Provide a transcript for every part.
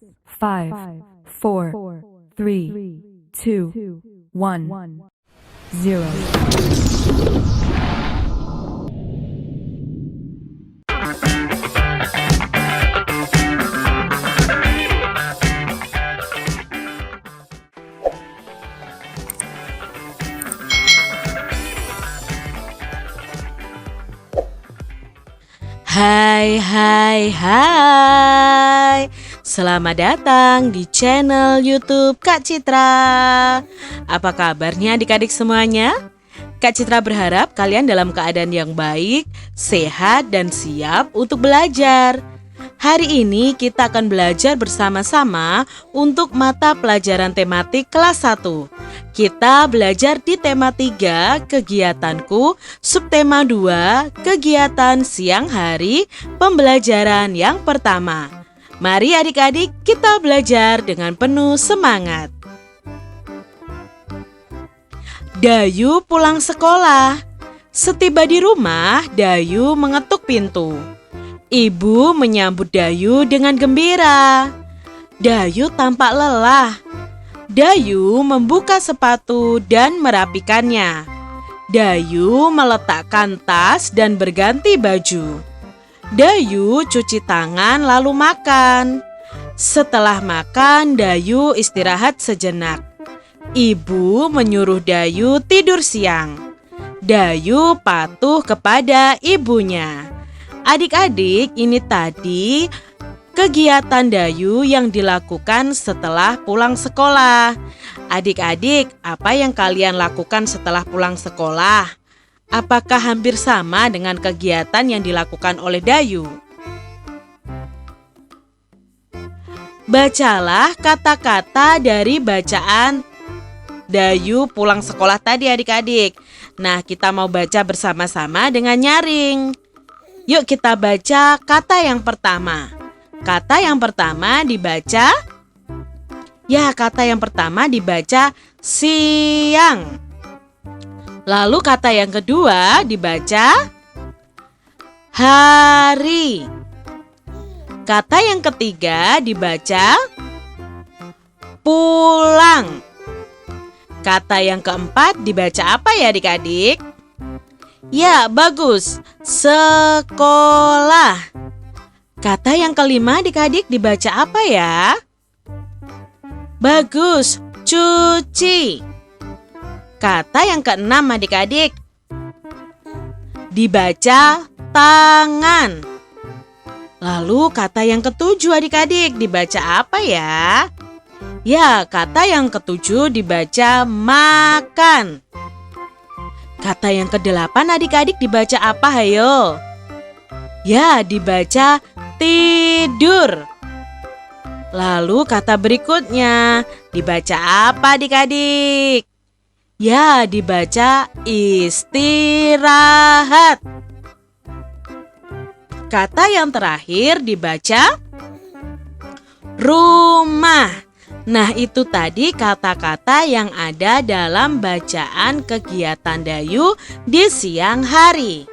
5, 4, 3, 2, 1, 0. Hai hai hai. Selamat datang di channel YouTube Kak Citra. Apa kabarnya adik-adik semuanya? Kak Citra berharap kalian dalam keadaan yang baik, sehat dan siap untuk belajar. Hari ini kita akan belajar bersama-sama untuk mata pelajaran tematik kelas 1. Kita belajar di tema 3, kegiatanku, subtema 2, kegiatan siang hari, pembelajaran yang pertama. Mari adik-adik kita belajar dengan penuh semangat. Dayu pulang sekolah. Setiba di rumah, Dayu mengetuk pintu. Ibu menyambut Dayu dengan gembira. Dayu tampak lelah. Dayu membuka sepatu dan merapikannya. Dayu meletakkan tas dan berganti baju. Dayu cuci tangan lalu makan. Setelah makan, Dayu istirahat sejenak. Ibu menyuruh Dayu tidur siang. Dayu patuh kepada ibunya. Adik-adik, ini tadi kegiatan Dayu yang dilakukan setelah pulang sekolah. Adik-adik, apa yang kalian lakukan setelah pulang sekolah? Apakah hampir sama dengan kegiatan yang dilakukan oleh Dayu? Bacalah kata-kata dari bacaan Dayu pulang sekolah tadi adik-adik. Nah, kita mau baca bersama-sama dengan nyaring. Yuk kita baca kata yang pertama. Kata yang pertama dibaca, kata yang pertama dibaca siang. Lalu kata yang kedua dibaca hari. Kata yang ketiga dibaca pulang. Kata yang keempat dibaca apa ya adik-adik? Ya, bagus. Sekolah. Kata yang kelima adik-adik dibaca apa ya? Bagus. Cuci. Kata yang keenam adik-adik dibaca tangan. Lalu kata yang ketujuh adik-adik dibaca apa ya? Ya, kata yang ketujuh dibaca makan. Kata yang kedelapan adik-adik dibaca apa hayo? Ya, dibaca tidur. Lalu kata berikutnya dibaca apa adik-adik? Ya, dibaca istirahat. Kata yang terakhir dibaca rumah. Nah, itu tadi kata-kata yang ada dalam bacaan kegiatan Dayu di siang hari.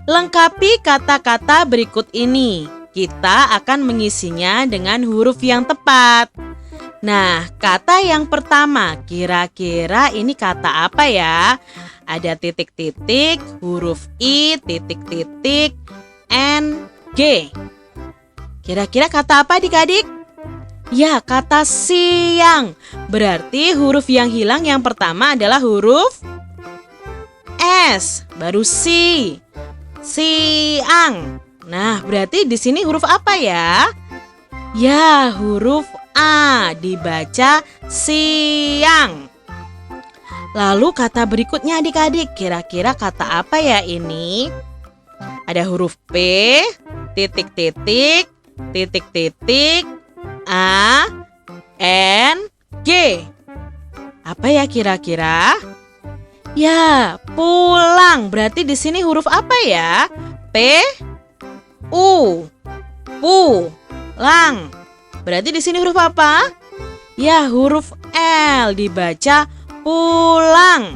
Lengkapi kata-kata berikut ini. Kita akan mengisinya dengan huruf yang tepat. Nah, kata yang pertama, kira-kira ini kata apa ya? Ada titik-titik, huruf I, titik-titik, N, G. Kira-kira kata apa adik-adik? Ya, kata siang. Berarti huruf yang hilang yang pertama adalah huruf S, baru si. Siang. Nah, berarti di sini huruf apa ya? Ya, huruf A, dibaca siang. Lalu kata berikutnya adik-adik, kira-kira kata apa ya ini? Ada huruf P, titik-titik, titik-titik, A, N, G. Apa ya kira-kira? Ya, pulang. Berarti di sini huruf apa ya? P, U, pulang. Berarti di sini huruf apa? Ya, huruf L, dibaca pulang.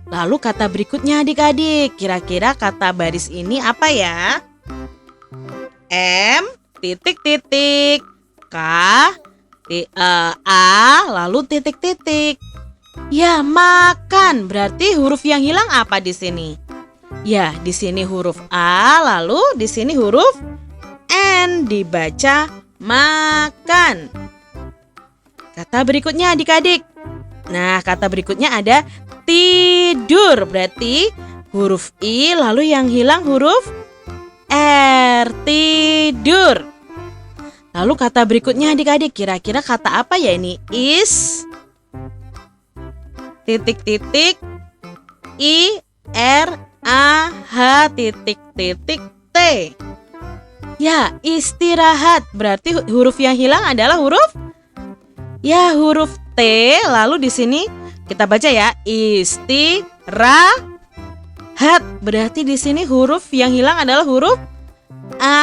Lalu kata berikutnya adik-adik, kira-kira kata baris ini apa ya? M titik titik K A lalu titik titik. Ya, makan. Berarti huruf yang hilang apa di sini? Ya, di sini huruf A, lalu di sini huruf N, dibaca makan. Kata berikutnya adik-adik. Nah, kata berikutnya ada tidur. Berarti huruf I, lalu yang hilang huruf R, tidur. Lalu kata berikutnya adik-adik, kira-kira kata apa ya ini? Is titik titik I R A H titik titik T. Ya, istirahat. Berarti huruf yang hilang adalah huruf T. Lalu di sini kita baca ya, istirahat. Berarti di sini huruf yang hilang adalah huruf A.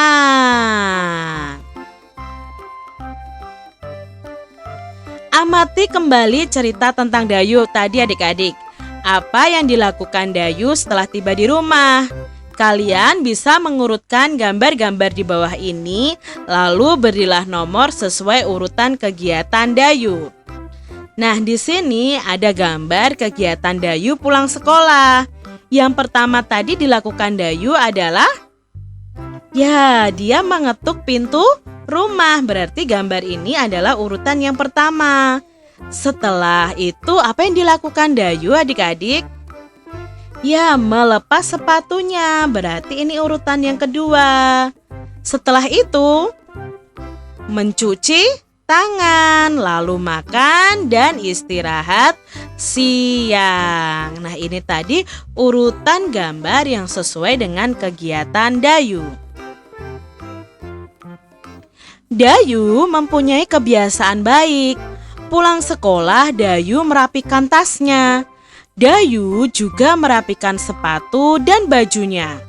Amati kembali cerita tentang Dayu tadi adik-adik. Apa yang dilakukan Dayu setelah tiba di rumah? Kalian bisa mengurutkan gambar-gambar di bawah ini, lalu berilah nomor sesuai urutan kegiatan Dayu. Nah, di sini ada gambar kegiatan Dayu pulang sekolah. Yang pertama tadi dilakukan Dayu adalah dia mengetuk pintu rumah. Berarti gambar ini adalah urutan yang pertama. Setelah itu apa yang dilakukan Dayu adik-adik? Ya, melepas sepatunya. Berarti ini urutan yang kedua. Setelah itu mencuci tangan, lalu makan dan istirahat siang. Nah, ini tadi urutan gambar yang sesuai dengan kegiatan Dayu. Dayu mempunyai kebiasaan baik. Pulang sekolah, Dayu merapikan tasnya. Dayu juga merapikan sepatu dan bajunya.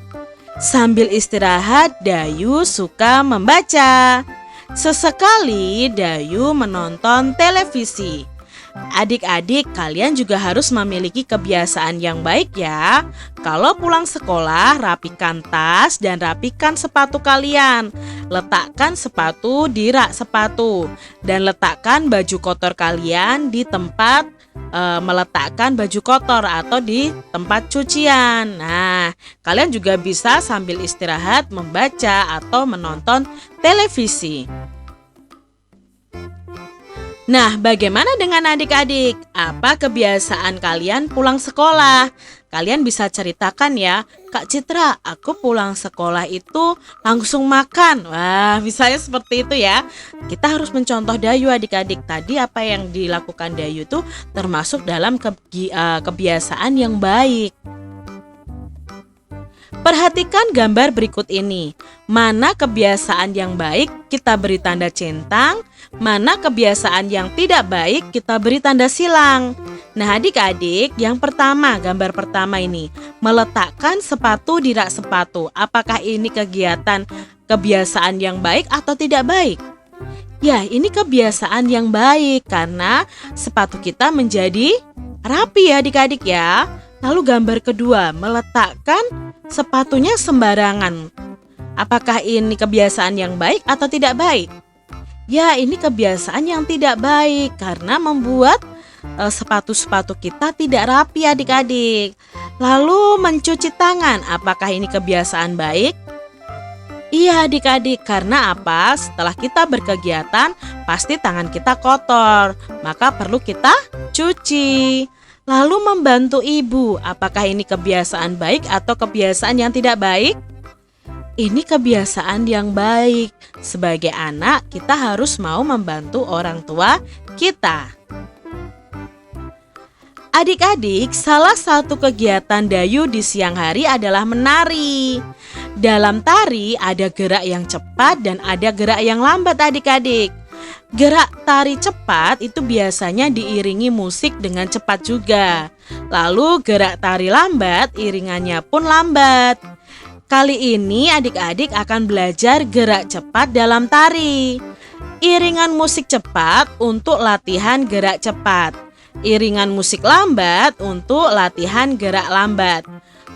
Sambil istirahat, Dayu suka membaca. Sesekali Dayu menonton televisi. Adik-adik, kalian juga harus memiliki kebiasaan yang baik ya. Kalau pulang sekolah, rapikan tas dan rapikan sepatu kalian. Letakkan sepatu di rak sepatu dan letakkan baju kotor kalian di tempat meletakkan baju kotor atau di tempat cucian. Nah, kalian juga bisa sambil istirahat membaca atau menonton televisi. Nah, bagaimana dengan adik-adik? Apa kebiasaan kalian pulang sekolah? Kalian bisa ceritakan ya, Kak Citra, aku pulang sekolah itu langsung makan. Wah, misalnya seperti itu ya. Kita harus mencontoh Dayu adik-adik. Tadi apa yang dilakukan Dayu itu termasuk dalam kebiasaan yang baik. Perhatikan gambar berikut ini. Mana kebiasaan yang baik, kita beri tanda centang. Mana kebiasaan yang tidak baik, kita beri tanda silang. Nah adik-adik, yang pertama, gambar pertama ini, meletakkan sepatu di rak sepatu. Apakah ini kebiasaan yang baik atau tidak baik? Ya, ini kebiasaan yang baik karena sepatu kita menjadi rapi ya adik-adik ya. Lalu gambar kedua, meletakkan sepatunya sembarangan. Apakah ini kebiasaan yang baik atau tidak baik? Ya, ini kebiasaan yang tidak baik karena membuat sepatu-sepatu kita tidak rapi adik-adik. Lalu mencuci tangan, apakah ini kebiasaan baik? Iya adik-adik, karena apa? Setelah kita berkegiatan, pasti tangan kita kotor, maka perlu kita cuci. Lalu membantu ibu, apakah ini kebiasaan baik atau kebiasaan yang tidak baik? Ini kebiasaan yang baik. Sebagai anak, kita harus mau membantu orang tua kita. Adik-adik, salah satu kegiatan Dayu di siang hari adalah menari. Dalam tari ada gerak yang cepat dan ada gerak yang lambat adik-adik. Gerak tari cepat itu biasanya diiringi musik dengan cepat juga. Lalu gerak tari lambat iringannya pun lambat. Kali ini adik-adik akan belajar gerak cepat dalam tari. Iringan musik cepat untuk latihan gerak cepat. Iringan musik lambat untuk latihan gerak lambat.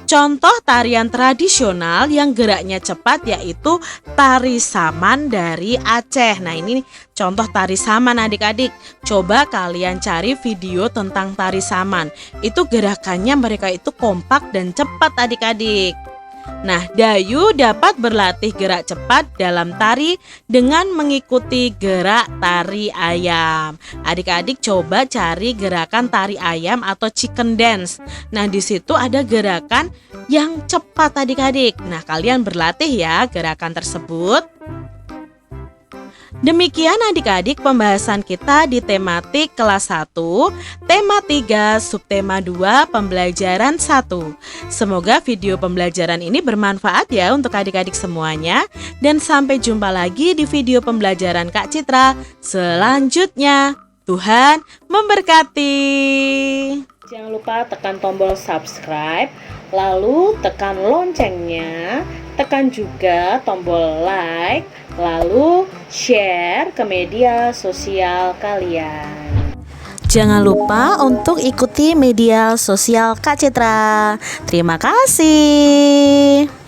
Contoh tarian tradisional yang geraknya cepat yaitu tari saman dari Aceh. Nah, ini contoh tari saman adik-adik. Coba kalian cari video tentang tari saman. Itu gerakannya mereka itu kompak dan cepat adik-adik. Nah, Dayu dapat berlatih gerak cepat dalam tari dengan mengikuti gerak tari ayam. Adik-adik coba cari gerakan tari ayam atau chicken dance. Nah, di situ ada gerakan yang cepat adik-adik. Nah, kalian berlatih ya gerakan tersebut. Demikian adik-adik pembahasan kita di tematik kelas 1, tema 3, subtema 2, pembelajaran 1. Semoga video pembelajaran ini bermanfaat ya untuk adik-adik semuanya. Dan sampai jumpa lagi di video pembelajaran Kak Citra selanjutnya. Tuhan memberkati. Jangan lupa tekan tombol subscribe, lalu tekan loncengnya, tekan juga tombol like, lalu share ke media sosial kalian. Jangan lupa untuk ikuti media sosial Kak Citra. Terima kasih.